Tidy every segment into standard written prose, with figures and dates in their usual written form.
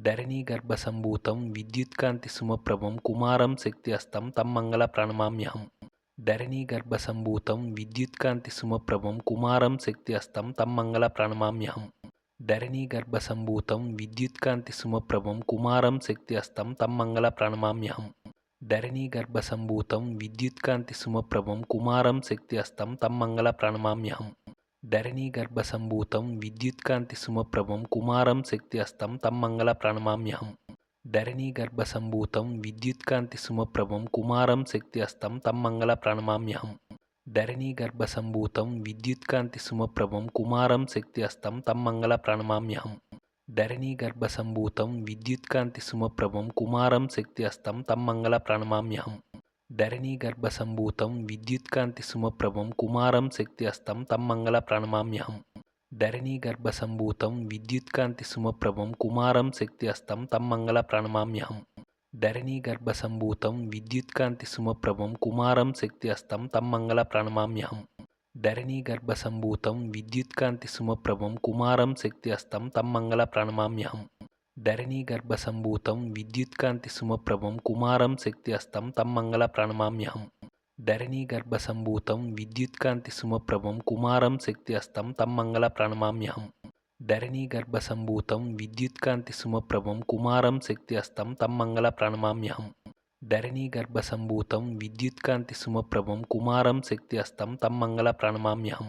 ధరణీగర్భసంభూతం విద్యుత్కాంతిసుమప్రభం కుమారం శక్తిహస్తం తం మంగళ ప్రణమామ్యహం. ధరణీగర్భసంభూతం విద్యుత్కాంతిసుమప్రభం కుమారం శక్తిహస్తం తం మంగళ ప్రణమామ్యహం. ధరణీగర్భసంభూతం విద్యుత్కాంతిసుమప్రభం కుమారం శక్తిహస్తం తం మంగళ ప్రణమామ్యహం. ధరణీగర్భసంభూతం విద్యుత్కాంతిసుమప్రభం కుమారం శక్తిహస్తం తం మంగళ ప్రణమామ్యహం. ధరణీగర్భసంభూతం విద్యుత్కాంతిసుమప్రభం కుమారం శక్తిహస్తం తం మంగళ ప్రణమామ్యహం. ధరణీగర్భసంభూతం విద్యుత్కాంతిసుమప్రభం కుమారం శక్తిహస్తం తం మంగళ ప్రణమామ్యహం. ధరణీగర్భసంభూతం విద్యుత్కాంతిసుమప్రభం కుమారం శక్తిహస్తం తం మంగళ ప్రణమామ్యహం. ధరణీగర్భసంభూతం విద్యుత్కాంతిసుమప్రభం కుమారం శక్తిహస్తం తం మంగళ ప్రణమామ్యహం. ధరణీగర్భసంభూతం విద్యుత్కాంతిసుమప్రభం కుమారం శక్తిహస్తం తం మంగళ ప్రణమామ్యహం. ధరణీగర్భసంభూతం విద్యుత్కాంతిసుమప్రభం కుమారం శక్తిహస్తం తం మంగళ ప్రణమామ్యహం. ధరణీగర్భసంభూతం విద్యుత్కాంతిసుమప్రభం కుమారం శక్తిహస్తం తం మంగళ ప్రణమామ్యహం. ధరణీగర్భసంభూతం విద్యుత్కాంతిసుమప్రభం కుమారం శక్తిహస్తం తం మంగళ ప్రణమామ్యహం. ధరణీగర్భసంభూతం విద్యుత్కాంతిసుమప్రభం కుమారం శక్తిహస్తం తం మంగళ ప్రణమామ్యహం. ధరణీగర్భసంభూతం విద్యుత్కాంతిసుమప్రభం కుమారం శక్తిహస్తం తం మంగళ ప్రణమామ్యహం. ధరణీగర్భసంభూతం విద్యుత్కాంతిసుమప్రభం కుమారం శక్తిహస్తం తం మంగళ ప్రణమామ్యహం. ధరణీగర్భసంభూతం విద్యుత్కాంతిసుమప్రభం కుమారం శక్తిహస్తం తం మంగళ ప్రణమామ్యహం.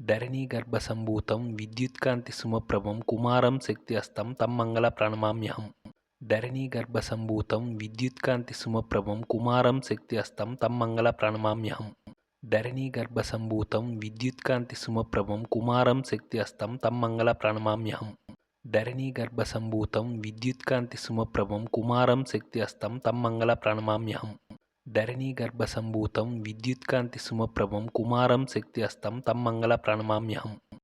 ధరణీగర్భసంభూతం విద్యుత్కాంతిసుమప్రభం కుమారం శక్తిహస్తం తం మంగళ ప్రణమామ్యహం. ధరణీగర్భసంభూతం విద్యుత్కాంతిసుమప్రభం కుమారం శక్తిహస్తం తం మంగళ ప్రణమామ్యహం. ధరణీగర్భసంభూతం విద్యుత్కాంతిసుమప్రభం కుమారం శక్తిహస్తం తం మంగళ ప్రణమామ్యహం. ధరణీగర్భసంభూతం విద్యుత్కాంతిసుమప్రభం కుమారం శక్తిహస్తం తం మంగళ ప్రణమామ్యహం. ధరణీగర్భసంభూతం విద్యుత్కాంతిసుమప్రభం కుమారం శక్తిహస్తం తం మంగళ ప్రణమామ్యహం.